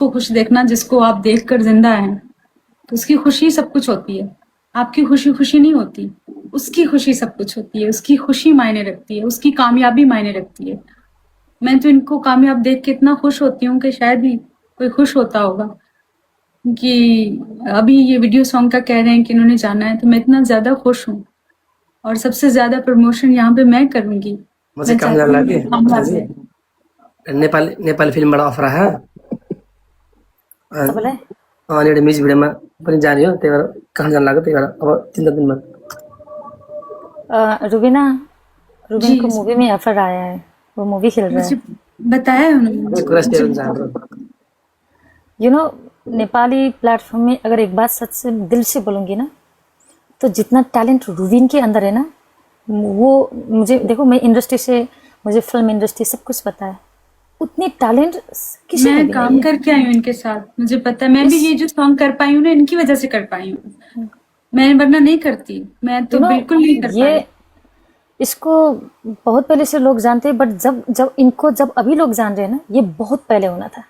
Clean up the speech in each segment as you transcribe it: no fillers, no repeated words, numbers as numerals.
को खुश देखना जिसको आप देखकर जिंदा हैं, तो उसकी खुशी सब कुछ होती है। आपकी खुशी खुशी नहीं होती, उसकी खुशी सब कुछ होती है। उसकी खुशी मायने रखती है, उसकी कामयाबी मायने रखती है। मैं तो इनको कामयाब देख के इतना खुश होती हूँ कि शायद ही कोई खुश होता होगा। कि अभी ये वीडियो सॉन्ग का कह रहे हैं कि इन्होंने जाना है, तो मैं इतना ज्यादा खुश हूँ। और सबसे ज्यादा प्रमोशन यहाँ पे मैं करूंगी। मुझे मैं काम चाहती जान हूँ लगे कि कामयाब जी रहे। नेपाली नेपाली फिल्मबाट अफर आयो सबैलाई अनि एउटा म्युजिक भिडियोमा पनि जाने हो, त्यही भएर कहाँ जान लाग्यो, त्यही भएर अब 3 दिनमा रुबीना जी को मूवी में ऑफर आया है, वो मूवी खेल रहा है। मुझे बताया है उन्होंने कुरा स्टेयर मुझे। हुन्छ हाम्रो। यू नो नेपाली प्लेटफॉर्म में अगर एक बात सच से दिल से बोलूँगी ना, तो जितना टैलेंट रुबीन के अंदर है ना, वो मुझे देखो, मैं इंडस्ट्री से, मुझे फिल्म इंडस्ट्री सब कुछ पता है, उतनी टैलेंट किसी में मैं भी काम नहीं है। करके आई हूँ इनके साथ, मुझे पता है। मैं भी ये जो सॉन्ग कर पाई हूँ ना, इनकी वजह से कर पाई हूँ। मैं वरना नहीं करती, मैं तो You know, बिल्कुल नहीं कर ये पाई। इसको बहुत पहले से लोग जानते हैं, बट जब जब इनको जब अभी लोग जान रहे हैं ना, ये बहुत पहले होना था,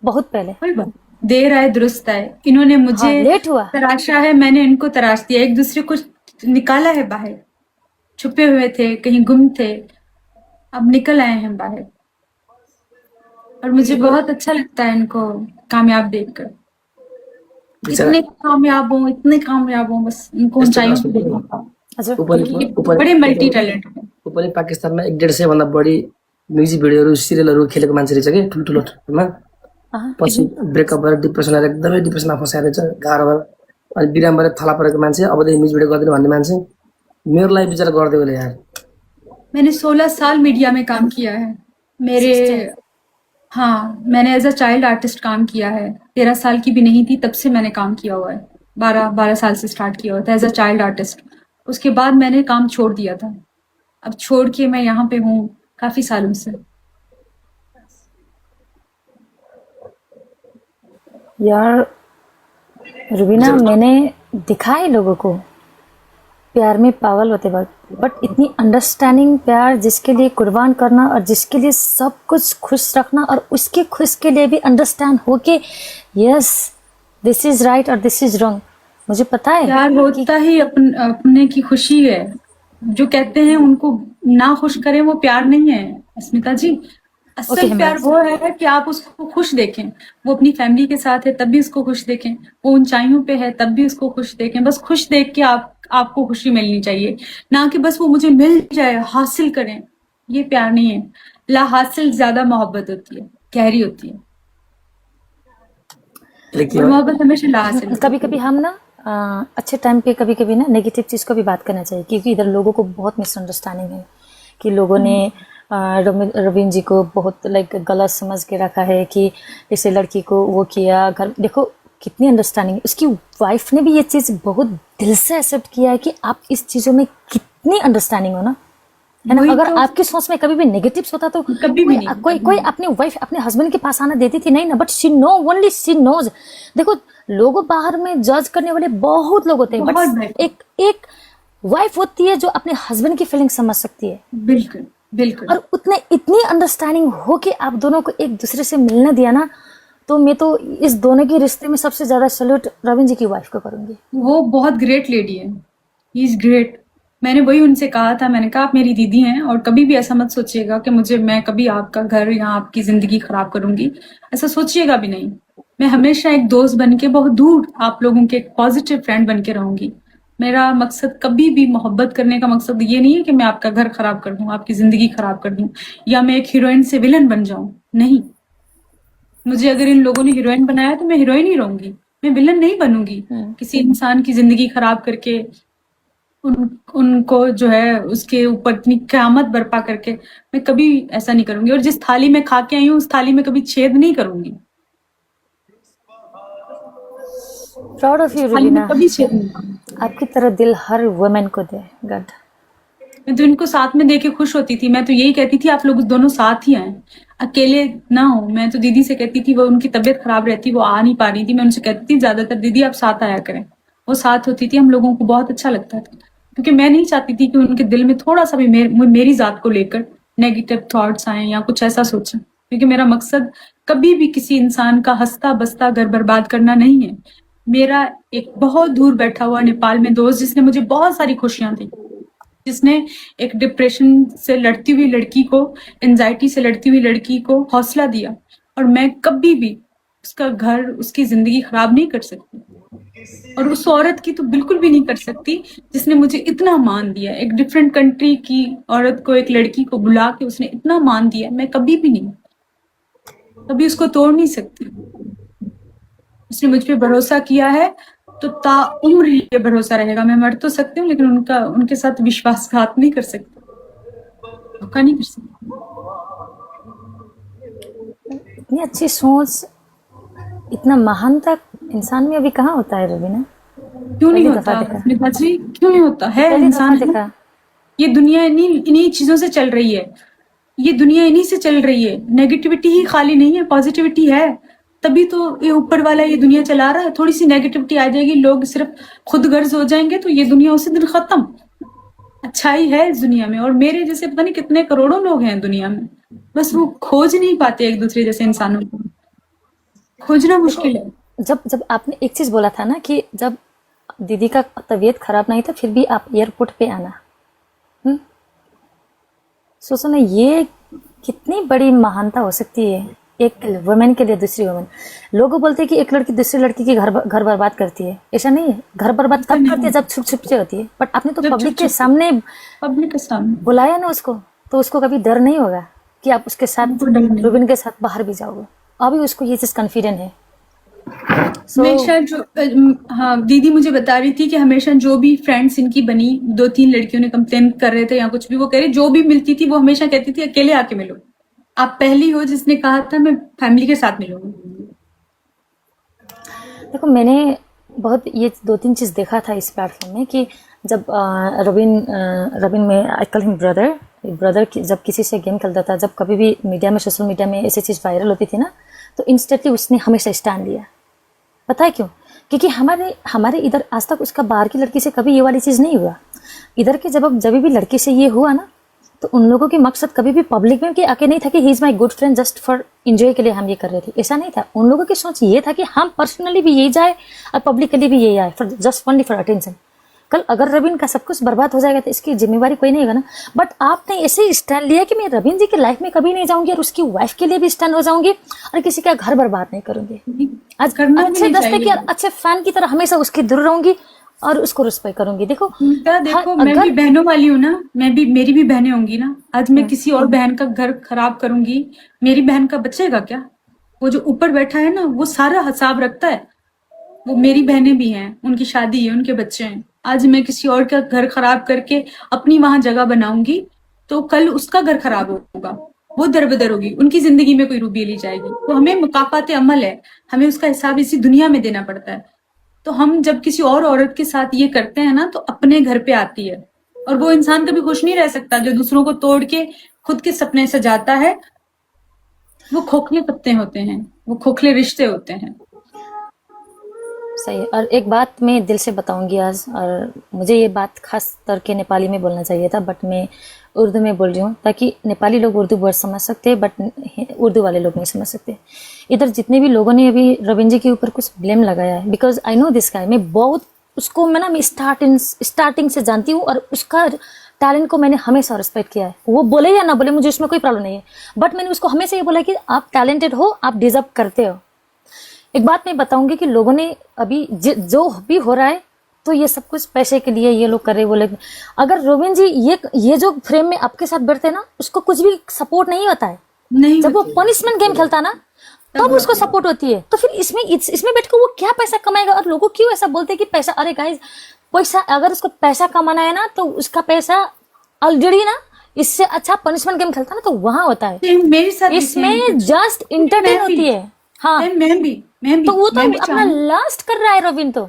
बहुत पहले। कोई बात, देर आए दुरुस्त आए। इन्होंने मुझे हाँ, लेट हुआ। तराशा है, मैंने इनको तराश दिया। एक दूसरे को निकाला है बाहर। छुपे हुए थे, कहीं गुम थे, अब निकल आए हैं बाहर। और मुझे बहुत अच्छा लगता है इनको कामयाब देखकर। इतने कामयाब हो, इतने कामयाब हो, बस इनको ऊंचाइयों पे देखना था। हजुर, बड़े मल्टी टैलेंट हैं। ऊ पनि पाकिस्तानमा 150 भन्दा बढी म्युजिक भिडियोहरू सिरियलहरू खेलेको मान्छे रहेछ कि ठुल्ठुलो ठाउँमा। पछि ब्रेकअप भएर डिप्रेसन आएर एकदमै डिप्रेसनमा फँसाएर रहेछ, गाह्रो भएर अनि बिराम भएर थला परेको मान्छे, अबदेखि म्युजिक भिडियो गर्दैन भन्ने मान्छे। मेरो लागि विचार गरिदियो भने यार। मैंने 16 साल मीडिया में काम किया है। मेरे 16 हाँ, मैंने एज अ चाइल्ड आर्टिस्ट काम किया है। 13 साल की भी नहीं थी तब से मैंने काम किया हुआ है। 12 साल से स्टार्ट किया हुआ था एज अ चाइल्ड आर्टिस्ट। उसके बाद मैंने काम छोड़ दिया था। अब छोड़ के मैं यहाँ पे हूँ काफी सालों से। यार रुबीना, मैंने दिखा है लोगों को प्यार में पागल होते वक्त, बट इतनी अंडरस्टैंडिंग प्यार, जिसके लिए कुर्बान करना और जिसके लिए सब कुछ खुश रखना, और उसके खुश के लिए भी अंडरस्टैंड हो के यस दिस इज राइट और दिस इज रॉन्ग। मुझे पता है प्यार होता ही अपने की खुशी है। जो कहते हैं उनको ना खुश करें वो प्यार नहीं है अस्मिता जी। असल प्यार वो है कि आप उसको खुश देखें। वो अपनी फैमिली के साथ है तब भी उसको खुश देखें, वो ऊंचाइयों पे है तब भी उसको खुश देखें। बस खुश देख के आपको खुशी मिलनी चाहिए, ना कि बस वो मुझे मिल जाए, हासिल करें। ये प्यार नहीं है। ला हासिल ज्यादा मोहब्बत होती है, गहरी होती है। और मोहब्बत हमेशा ला हासिल। कभी कभी हम ना अच्छे टाइम पे कभी कभी ना नेगेटिव चीज़ को भी बात करना चाहिए, क्योंकि इधर लोगों को बहुत मिसअंडरस्टैंडिंग है कि लोगों ने रवीन जी को बहुत लाइक गलत समझ के रखा है कि इसे लड़की को वो किया। घर देखो कितनी अंडरस्टैंडिंग, उसकी वाइफ ने भी ये चीज़ बहुत दिल से एक्सेप्ट किया है कि आप इस चीज़ों में कितनी अंडरस्टैंडिंग हो ना, है ना। अगर तो आपकी सोच में कभी भी नेगेटिव्स होता तो कभी भी नहीं। कोई अपनी वाइफ अपने हस्बैंड के पास आना देती थी नहीं ना, but she know, only she knows. देखो लोगों बाहर में जज करने वाले बहुत लोग होते हैं, बट एक वाइफ होती है जो अपने हस्बैंड की फीलिंग समझ सकती है। बिल्कुल बिल्कुल। और इतनी अंडरस्टैंडिंग हो के आप दोनों को एक दूसरे से मिलने दिया ना, तो मैं तो इस दोनों के रिश्ते में सबसे ज्यादा सैल्यूट रवीन जी की वाइफ को करूंगी। वो बहुत ग्रेट लेडी है, ही इज ग्रेट। मैंने वही उनसे कहा था, मैंने कहा आप मेरी दीदी हैं और कभी भी ऐसा मत सोचिएगा कि मैं कभी आपका घर या आपकी जिंदगी खराब करूंगी, ऐसा सोचिएगा भी नहीं। मैं हमेशा एक दोस्त बन के बहुत दूर आप लोगों के एक पॉजिटिव फ्रेंड बन के रहूंगी। मेरा मकसद कभी भी, मोहब्बत करने का मकसद ये नहीं है कि मैं आपका घर खराब कर दूं, आपकी जिंदगी खराब कर दूं, या मैं एक हीरोइन से विलन बन जाऊं। नहीं, मुझे अगर इन लोगों ने हीरोइन बनाया तो मैं हीरोइन ही रहूंगी, मैं विलन नहीं बनूंगी किसी इंसान की जिंदगी खराब करके उनको जो है उसके ऊपर इतनी क़यामत बर्पा करके। मैं कभी ऐसा नहीं करूंगी, और जिस थाली में खा के आई हूँ उस थाली में कभी छेद नहीं करूंगी। प्राउड ऑफ यू रुबीना, आपकी तरह दिल हर वुमेन को दे गॉड। मैं तो इनको साथ में देके खुश होती थी। मैं तो यही कहती थी आप लोग दोनों साथ ही आए, अकेले ना हो। मैं तो दीदी से कहती थी, वो उनकी तबीयत खराब रहती, वो आ नहीं पा रही थी, मैं उनसे कहती थी ज्यादातर दीदी आप साथ आया करें। वो साथ होती थी, हम लोगों को बहुत अच्छा लगता था, क्योंकि मैं नहीं चाहती थी कि उनके दिल में थोड़ा सा भी मेरी जात को लेकर नेगेटिव थॉट्स आए या कुछ ऐसा सोचें। क्योंकि मेरा मकसद कभी भी किसी इंसान का हंसता बसता घर बर्बाद करना नहीं है। मेरा एक बहुत दूर बैठा हुआ नेपाल में दोस्त, जिसने मुझे बहुत सारी खुशियां दी, जिसने एक डिप्रेशन से लड़ती हुई लड़की को, एंजाइटी से लड़ती हुई लड़की को हौसला दिया, और मैं कभी भी उसका घर, उसकी जिंदगी खराब नहीं कर सकती, और उस औरत की तो बिल्कुल भी नहीं कर सकती जिसने मुझे इतना मान दिया। एक डिफरेंट कंट्री की औरत को, एक लड़की को बुला के उसने इतना मान दिया, मैं कभी भी नहीं, कभी उसको तोड़ नहीं सकती। उसने मुझ पे भरोसा किया है तो ताउम्र ये भरोसा रहेगा। मैं मर तो सकती हूँ, लेकिन उनके साथ विश्वासघात नहीं कर सकती, धोखा नहीं कर सकती। इतनी अच्छी सोच, इतना महानता इंसान में अभी कहाँ होता है रवीना? क्यों नहीं पहली होता दफा देखा, स्मिता जी, क्यों नहीं होता है? पहली दफा इंसान है। देखा। ये दुनिया इन्हीं चीजों से चल रही है, ये दुनिया इन्हीं से चल रही है। नेगेटिविटी ही खाली नहीं है, पॉजिटिविटी है, तभी तो ये ऊपर वाला ये दुनिया चला रहा है। थोड़ी सी नेगेटिविटी आ जाएगी, लोग सिर्फ खुद गर्ज हो जाएंगे, तो ये दुनिया उसी दिन खत्म। अच्छाई है इस दुनिया में, और मेरे जैसे पता नहीं कितने करोड़ों लोग हैं दुनिया में, बस वो खोज नहीं पाते एक दूसरे जैसे इंसानों को, खोजना मुश्किल है। जब जब आपने एक चीज बोला था ना कि जब दीदी का तबीयत खराब नहीं था फिर भी आप एयरपोर्ट पे आना, सोचो ना, ये कितनी बड़ी महानता हो सकती है एक वुमेन के लिए दूसरी वुमेन। लोग बोलते हैं कि एक लड़की दूसरी लड़की की घर बर्बाद करती है, ऐसा नहीं है। घर बर्बाद तब करती है जब छुप छुप से होती है, बट आपने तो पब्लिक के सामने बुलाया ना उसको, तो उसको कभी डर नहीं होगा कि आप उसके साथ, रुबिन के साथ बाहर भी जाओगे। अभी उसको ये चीज कॉन्फिडेंट है। हमेशा जो हाँ, दीदी मुझे बता रही थी कि हमेशा जो भी फ्रेंड्स इनकी बनी, 2-3 लड़कियों ने कंप्लेन कर रहे थे या कुछ भी, वो कह रही जो भी मिलती थी वो हमेशा कहती थी अकेले आके मिलो, आप पहली हो जिसने कहा था मैं फैमिली के साथ मिलूंगी। देखो, मैंने बहुत ये 2-3 चीज देखा था इस प्लेटफॉर्म में कि जब रबिन में आई कॉल हिम ब्रदर जब किसी से गेम खेलता था, जब कभी भी मीडिया में, सोशल मीडिया में ऐसी चीज़ वायरल होती थी ना, तो इंस्टेंटली उसने हमेशा स्टैंड लिया। पता है क्यों? क्योंकि हमारे इधर आज तक उसका बाहर की लड़की से कभी ये वाली चीज़ नहीं हुआ। इधर के जब भी लड़की से ये हुआ ना, तो उन लोगों की मकसद कभी भी पब्लिक में कि आके नहीं था कि he is my good friend just for enjoy के लिए हम ये कर रहे थे, ऐसा नहीं था। उन लोगों की सोच ये था कि हम पर्सनली भी यही जाए और पब्लिकली भी यही आए, for just only for attention. कल अगर रबिन का सब कुछ बर्बाद हो जाएगा तो इसकी जिम्मेवारी कोई नहीं होगा ना। बट आपने ऐसे ही स्टैंड लिया कि मैं रबिन जी की लाइफ में कभी नहीं जाऊंगी और उसकी वाइफ के लिए भी स्टैंड हो जाऊंगी और किसी का घर बर्बाद नहीं करूंगी। आज अच्छे दोस्त की, अच्छे फैन की तरह हमेशा उसके दूर रहूंगी और उसको रिस्पेक्ट करूंगी। देखो मैं भी बहनों वाली हूँ ना, मेरी भी बहनें होंगी ना। आज मैं किसी और बहन का घर खराब करूंगी, मेरी बहन का बचेगा क्या? वो जो ऊपर बैठा है ना, वो सारा हिसाब रखता है। वो मेरी बहनें भी हैं, उनकी शादी है, उनके बच्चे हैं। आज मैं किसी और का घर खराब करके अपनी वहां जगह बनाऊंगी, तो कल उसका घर खराब होगा, वो दरबदर होगी, उनकी जिंदगी में कोई रूबी ली जाएगी। तो हमें मुकाफात अमल है, हमें उसका हिसाब इसी दुनिया में देना पड़ता है। तो हम जब किसी और औरत के साथ ये करते हैं ना, तो अपने घर पे आती है। और वो इंसान कभी खुश नहीं रह सकता जो दूसरों को तोड़ के खुद के सपने सजाता है। वो खोखले पत्ते होते हैं, वो खोखले रिश्ते होते हैं। सही है। और एक बात मैं दिल से बताऊंगी आज, और मुझे ये बात खास करके नेपाली में बोलना चाहिए था, बट मैं उर्दू में बोल रही हूँ ताकि नेपाली लोग उर्दू वर्ड समझ सकते हैं, बट उर्दू वाले लोग नहीं समझ सकते। इधर जितने भी लोगों ने अभी रविन जी के ऊपर कुछ ब्लेम लगाया है, because I know this guy, मैं बहुत उसको मैं स्टार्टिंग से जानती हूँ और उसका टैलेंट को मैंने हमेशा रिस्पेक्ट किया है। वो बोले या ना बोले मुझे उसमें कोई प्रॉब्लम नहीं है, बट मैंने उसको हमेशा ये बोला कि आप टैलेंटेड हो, आप डिजर्व करते हो। एक बात मैं बताऊंगी कि लोगों ने अभी जो भी हो रहा है तो ये सब कुछ पैसे के लिए ये लोग कर रहे बोले। अगर रोबिन जी ये जो फ्रेम में आपके साथ बैठते ना, उसको कुछ भी सपोर्ट नहीं होता है। नहीं, जब वो पनिशमेंट गेम खेलता ना तब उसको सपोर्ट होती है। तो फिर इसमें बैठकर वो क्या पैसा कमाएगा? और लोगों क्यों ऐसा बोलते हैं कि पैसा, अरे गाइस पैसा, अगर उसको पैसा कमाना है ना तो उसका पैसा ऑलरेडी ना, इससे अच्छा पनिशमेंट गेम खेलता ना तो वहां होता है। मेरे साथ इसमें जस्ट इंटरटेन होती है। हाँ, मैं भी तो वो तो अपना लास्ट कर रहा है रविन। तो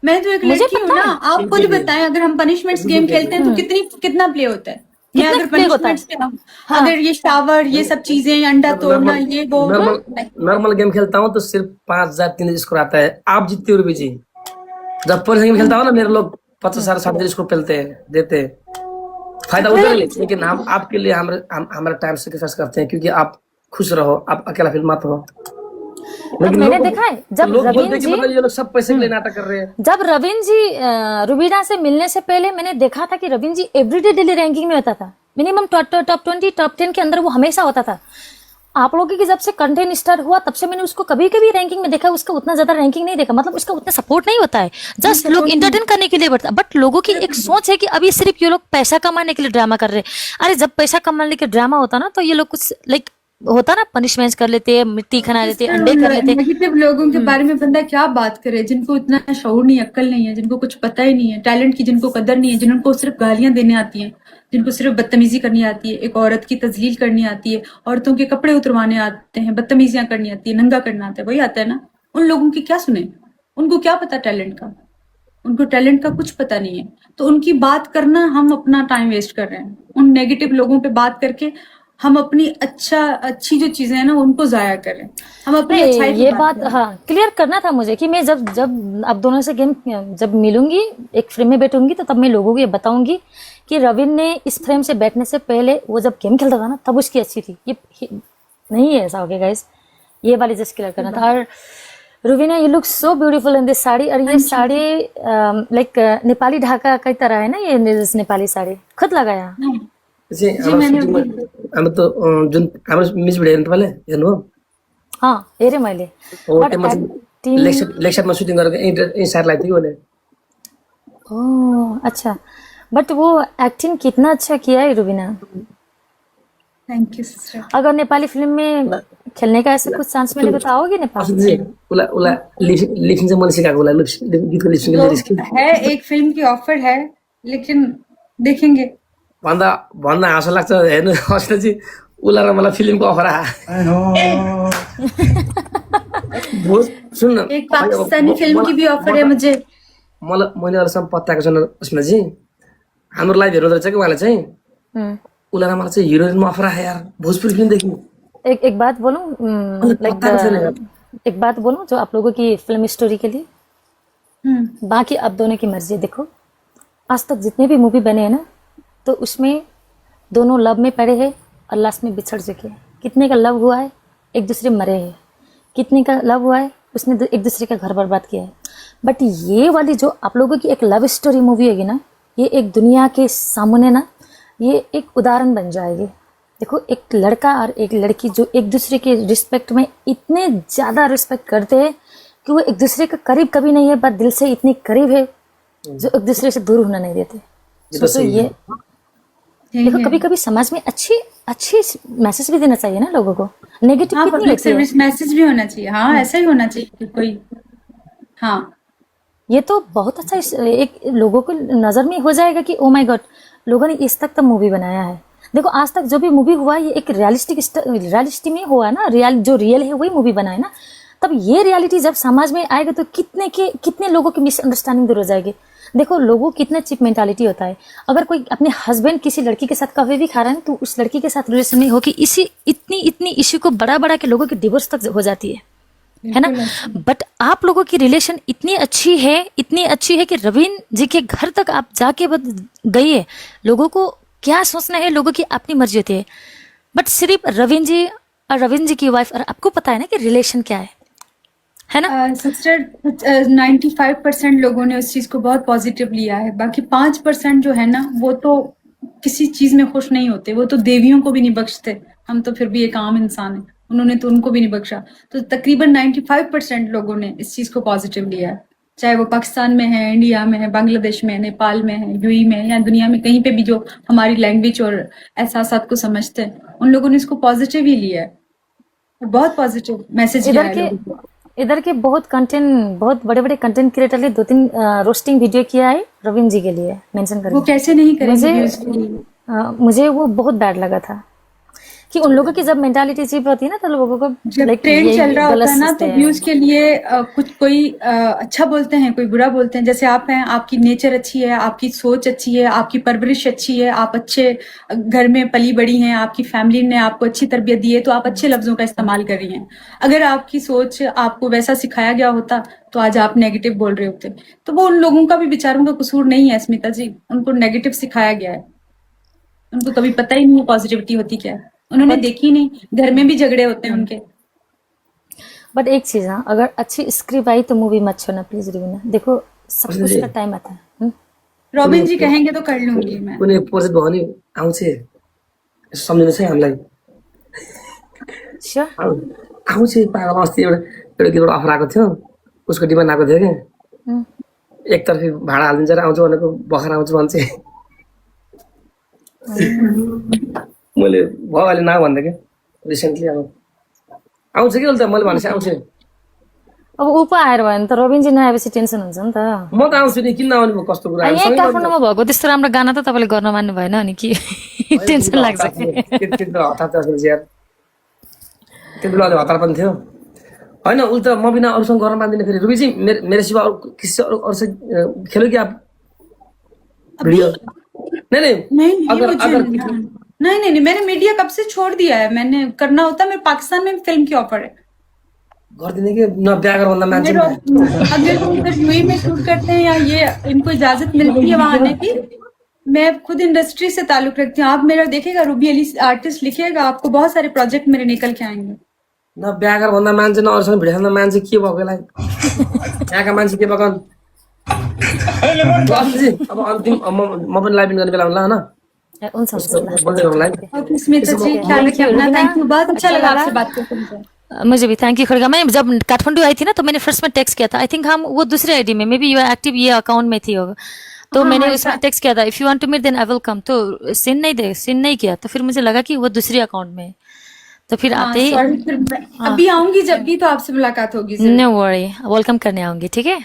मैं तो एक लड़की हूँ ना, आप खुद बताएं, अगर हम पनिशमेंट्स गेम खेलते हैं तो कितना प्ले होता है? मैं अगर पनिशमेंट्स अगर ये शावर, ये सब चीजें, अंडा तोड़ना, ये वो नॉर्मल गेम खेलता हूँ तो सिर्फ 5,000 स्कोर आता है। आप जीतते हो जी। जब पर गेम खेलता हूँ ना, मेरे लोग 50,000 स्कोर पेलते हैं, देते हैं, फायदा उधर। लेकिन हम आपके लिए हमारा टाइम सेक्रीफाइस करते हैं, क्योंकि आप खुश रहो, आप अकेला फील मत हो। और लेकिन मैंने लोग देखा है जब लोग बोलते रवीन हैं कि जी मतलब ये लोग सब पैसे के लिए नाटक कर रहे हैं। जब रवीन जी रुबीना से मिलने से पहले मैंने देखा था कि रवीन जी एवरीडे डेली रैंकिंग में होता था, मिनिमम टॉप 20 टॉप 10 के अंदर वो हमेशा होता था। आप लोगों की जब से कंटेंट स्टार्ट हुआ तब से मैंने उसको कभी कभी रैंकिंग में देखा, उसका उतना ज्यादा रैंकिंग नहीं देखा, मतलब उसका उतना सपोर्ट नहीं होता है, जस्ट लोग इंटरटेन करने के लिए बढ़ता। बट लोगों की एक सोच है कि अभी सिर्फ ये लोग पैसा कमाने के लिए ड्रामा कर रहे हैं। अरे जब पैसा कमाने के ड्रामा होता ना तो ये लोग कुछ लाइक होता ना पनिशमेंट्स कर लेते हैं, मिट्टी खा लेते हैं, अंडे कर लेते हैं। नेगेटिव लोगों के बारे में बंदा क्या बात करे, जिनको इतना शऊर नहीं, अक्ल नहीं है, जिनको कुछ पता ही नहीं है, टैलेंट की जिनको कदर नहीं है, जिनको सिर्फ गालियां देने आती हैं, जिनको सिर्फ बदतमीजी करनी आती है, एक औरत की तजलील करनी आती है, औरतों के कपड़े उतरवाने आते हैं, बदतमीजियां करनी आती है, नंगा करना आता है, वही आता है ना। उन लोगों की क्या सुने, उनको क्या पता टैलेंट का, उनको टैलेंट का कुछ पता नहीं है। तो उनकी बात करना, हम अपना टाइम वेस्ट कर रहे हैं उन नेगेटिव लोगों पे बात करके। हम अपनी अच्छी जो चीजें हैं ना उनको जाया करें, हम अपनी नहीं, अच्छाई पे ये बात बात करें। हाँ क्लियर करना था मुझे कि मैं जब जब आप दोनों से गेम जब मिलूंगी, एक फ्रेम में बैठूंगी, तो तब मैं लोगों को ये बताऊंगी कि रविन ने इस फ्रेम से बैठने से पहले वो जब गेम खेलता था ना तब उसकी अच्छी थी। ये नहीं है ऐसा, ओके गाइस, ये वाली जस्ट क्लियर करना था। और Rubina you look so beautiful in this sari. और ये साड़ी लाइक नेपाली ढाका की तरह है ना, ये नेपाली साड़ी खुद लगाया? जी हाम्रो त जुन हाम्रो म्युजिक भिडियो हेर्नु तपाईँले हेर्नु हो? हाँ हेरे मैले। हो But त्यहाँ acting- लेक साइडमा सुटिङ गरेको यही साइड लाग्थ्यो कि उसले। ओह अच्छा, बट वो एक्टिंग कितना अच्छा किया है रुबीना। Thank you sister. अगर नेपाली फिल्म में खेलने का ऐसा कुछ चांस मिलेगा तो आओगे नेपाल? जी उसलाई लिप्सिङ चाहिँ मैले सिकाएको, उसलाई गीतको लिप्सिङ लिरिक्स है, एक फिल्म की ऑफर है, लेकिन देखेंगे। भन्दा भन्दा हाँसो लाग्छ हेर्नु। अस्ति चाहिँ उसलाई र मलाई फिल्मको अफर आयो। सुन न, एक पाकिस्तानी फिल्म की भी ऑफर है मुझे। मैले अहिलेसम्म पत्याएको छैन अस्मिताजी, हाम्रो लाइभ हेर्नु रहेछ कि उहाँले चाहिँ उसलाई र मलाई चाहिँ हिरोइनमा अफर आयो यार, भोजपुरी फिल्मदेखि। एक बात बोलूं, एक बात बोलूं जो आप लोगों की फिल्म स्टोरी के लिए, बाकी आप दोनों की मर्जी है। देखो आज तक जितने भी मूवी बने हैं ना, तो उसमें दोनों लव में पड़े हैं और लास्ट में बिछड़ चुके हैं। कितने का लव हुआ है, एक दूसरे मरे हैं, कितने का लव हुआ है उसने एक दूसरे का घर बर्बाद किया है। बट ये वाली जो आप लोगों की एक लव स्टोरी मूवी होगी ना, ये एक दुनिया के सामने ना ये एक उदाहरण बन जाएगी। देखो एक लड़का और एक लड़की जो एक दूसरे के रिस्पेक्ट में इतने ज़्यादा रिस्पेक्ट करते हैं कि वो एक दूसरे का करीब कभी नहीं है, पर दिल से इतने करीब है जो एक दूसरे से दूर होना नहीं देते। तो ये देखो कभी कभी समाज में अच्छी अच्छी मैसेज भी देना चाहिए ना लोगों को, नेगेटिव हाँ, कितनी पब्लिक लगती है। सर्विस मैसेज भी होना चाहिए। हाँ ऐसा ही होना चाहिए कि कोई, हाँ ये तो बहुत अच्छा एक लोगों को नजर में हो जाएगा कि ओ माय गॉड, लोगों ने इस तक मूवी बनाया है। देखो आज तक जो भी मूवी हुआ ये एक रियलिस्टिक में हुआ ना, जो रियल है वही मूवी बनाए ना। तब ये रियलिटी जब समाज में आएगा तो कितने लोगों की मिसअंडरस्टैंडिंग दूर हो जाएगी। देखो लोगों कितना चिप मेंटालिटी होता है। अगर कोई अपने हस्बैंड किसी लड़की के साथ कभी भी खा रहा है तो उस लड़की के साथ रिलेशन में हो कि इतनी इश्यू को बड़ा के लोगों की डिवोर्स तक हो जाती है ना। बट आप लोगों की रिलेशन इतनी अच्छी है कि रवीन जी के घर तक आप जाके गई है। लोगों को क्या सोचना है, लोगों की अपनी मर्जी होती है। बट सिर्फ रवीन जी और रवीन जी की वाइफ, और आपको पता है ना कि रिलेशन क्या है ना। सिस्टर 95% लोगों ने उस चीज को बहुत पॉजिटिव लिया है। बाकी 5% जो है ना वो तो किसी चीज में खुश नहीं होते, वो तो देवियों को भी नहीं बख्शते। हम तो फिर भी एक आम इंसान है, उन्होंने तो उनको भी नहीं बख्शा। तो तकरीबन 95% लोगों ने इस चीज को पॉजिटिव लिया है, चाहे वो पाकिस्तान में है, इंडिया में है, बांग्लादेश में है, नेपाल में है, यूएई में है, या दुनिया में कहीं पे भी जो हमारी लैंग्वेज और एहसासात को समझते हैं, उन लोगों ने इसको पॉजिटिव ही लिया है और बहुत पॉजिटिव मैसेज गया है लोगों को। इधर के बहुत बड़े कंटेंट क्रिएटर ने 2-3 रोस्टिंग वीडियो किया है रवीन जी के लिए मेंशन करके। वो कैसे नहीं करेंगे व्यूज के लिए? मुझे वो बहुत बैड लगा था कि उन लोगों की जब मेंटालिटी चीप होती है ना तो लोगों को जब ट्रेंड चल रहा होता है ना तो व्यूज के लिए कोई अच्छा बोलते हैं, कोई बुरा बोलते हैं। जैसे आप हैं, आपकी नेचर अच्छी है, आपकी सोच अच्छी है, आपकी परवरिश अच्छी है, आप अच्छे घर में पली बड़ी हैं, आपकी फैमिली ने आपको अच्छी तरबियत दी है, तो आप अच्छे लफ्जों का इस्तेमाल कर रही हैं। अगर आपकी सोच आपको वैसा सिखाया गया होता तो आज आप नेगेटिव बोल रहे होते। तो वो उन लोगों का भी बेचारों का कसूर नहीं है स्मिता जी, उनको नेगेटिव सिखाया गया है, उनको कभी पता ही नहीं पॉजिटिविटी होती क्या है। उन्होंने देखी नहीं, घर में भी झगड़े होते हैं उनके। बट एक चीज हाँ, अगर अच्छी स्क्रिप्ट आई तो मूवी मत छोड़ना प्लीज रवीना, देखो सब कसम कुछ से का टाइम आता है। रॉबिन जी कहेंगे तो कर लूंगी मैं। कुनै प्रोजेक्ट भयो भने आउँछ यसो सम्झिनुहोस् है हामीलाई श्योर। आउँछ पागल अस्ति एउटा गीतबाट अफर आएको थियो उसको डिमान्ड आएको थियो कि एकतर्फी भाडा हालिदिन्छ र आउँछु भनेको भर्खर आउँछु भन्छ मैले भयो अहिले न भन्दा क्या रिसेन्टली अब आउँछ कि उसले त मैले भनेपछि आउँछ अब ऊ पो आएर भयो भने त रविनजी नआएपछि टेन्सन हुन्छ नि त। म त आउँछु नि किन नआउने कस्तो कुरा यहीँ काठमाडौँमा भएको त्यस्तो राम्रो गाना त तपाईँले गर्न मान्नु भएन अनि के टेन्सन लाग्छ। त्यति बेला हतार थियो यार त्यति बेला अलि हतार पनि थियो होइन उसले त म बिना अरूसँग गर्न मान्दिनँ फेरि रुबीजी मेरो सिवा अरू किसी अरूसँग खेलो कि आप वीडियो नहीं नहीं अगर मुझे अगर नहीं, मैंने मीडिया कब से छोड़ दिया है। मैंने करना होता, मेरे पाकिस्तान में फिल्म की ऑफर है। गरिदिने कि न बिहा गर भन्दा मान्छे अगर वो उधर यूएई में शूट करते हैं या ये इनको इजाजत मिलती है वहां आने की, मैं खुद इंडस्ट्री से ताल्लुक रखती हूँ। आप मेरा देखेगा रूबी अली आर्टिस्ट लिखिएगा, आपको बहुत सारे प्रोजेक्ट मेरे निकल के आएंगे। न बिहा गर भन्दा मान्छे न अरूसँग भिडियो खाँदा मान्छे के भएको यसलाई यहाँका मान्छे के भएको अब अन्तिम म पनि लाइभ गर्ने बेला होला होइन हुन्छ हुन्छ। बोल्दै गरौँला है ओके स्मिता जी, ख्याल रखिए अपना। थैंक यू, बहुत अच्छा लगा आपसे बात करके। मुझे भी थैंक यू खड़गा। मैं जब काठमांडू आई थी ना तो मैंने फर्स्ट में टेक्स्ट किया था, आई थिंक हम वो दूसरे आईडी में मे बी यू एक्टिव ये अकाउंट में थी होगा, तो मैंने उसमें टेक्स्ट किया था if you want to meet then I will come, तो सीन नहीं किया, तो फिर मुझे लगा कि वो दूसरे अकाउंट में, तो फिर आते ही सॉरी, फिर अभी आऊंगी जब भी तो आपसे मुलाकात होगी। नो वरी, वेलकम करने आऊंगी, ठीक है।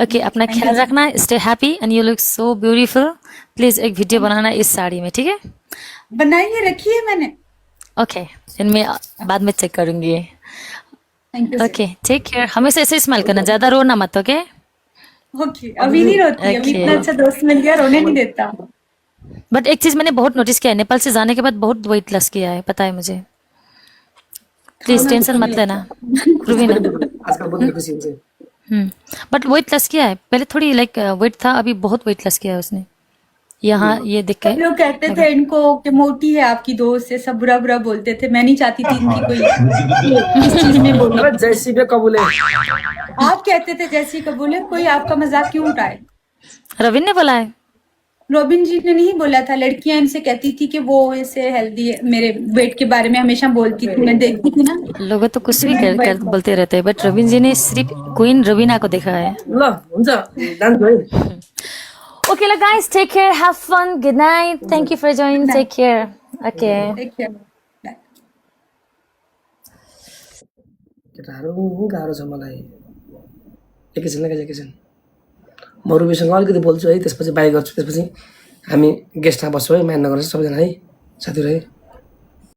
ओके अपना ख्याल रखना, stay happy and you look so beautiful. Please एक वीडियो बनाना इस साड़ी में, ठीक है। बनाइए, रखी है मैंने। ओके इनमें बाद में चेक करूंगी। Thank you. Okay take care, हमेशा ऐसे स्माइल करना, ज्यादा रोना मत, ओके। ओके अभी नहीं रोती, अभी इतना अच्छा दोस्त मिल गया, रोने नहीं देता। बट एक चीज मैंने बहुत नोटिस किया है, नेपाल से जाने के बाद बहुत वेट लॉस किया है, पता है मुझे। प्लीज टेंशन मत लेना रुबीना। आजकल बहुत खुसी हुन्छ बट वेट लॉस किया है, पहले थोड़ी लाइक वेट था, अभी बहुत वेट लॉस किया है उसने। यहाँ ये दिख सब लोग कहते थे इनको कि मोटी है आपकी दोस्त, से सब बुरा बुरा बोलते थे। मैं नहीं चाहती थी इनकी कोई इस चीज में बोले। अरे जैसी भी कबूले आप कहते थे जैसी कबूले, कोई आपका मजाक क्यों उठाए? रविन ने बोला है। रॉबिन जी ने नहीं बोला था, लड़कियां इनसे कहती थी कि वो ऐसे हेल्दी, मेरे वेट के बारे में हमेशा बोलती थी, मैं देखती थी ना। लोग तो कुछ भी कर बोलते रहते हैं, बट रविन जी ने सिर्फ क्वीन रवीना को देखा है। ल हुन्छ जान्छु है Okay, look, guys, take care, have fun, good night, thank you for joining, take care. Okay. Take care. Bye. केटाहरू गाह्रो छ मलाई एकैछिन म रुबीसँग अलिकति बोल्छु है त्यसपछि बाई गर्छु त्यसपछि हामी गेस्टमा बस्छौँ है माया नगर्छ सबैजना है साथीहरू है।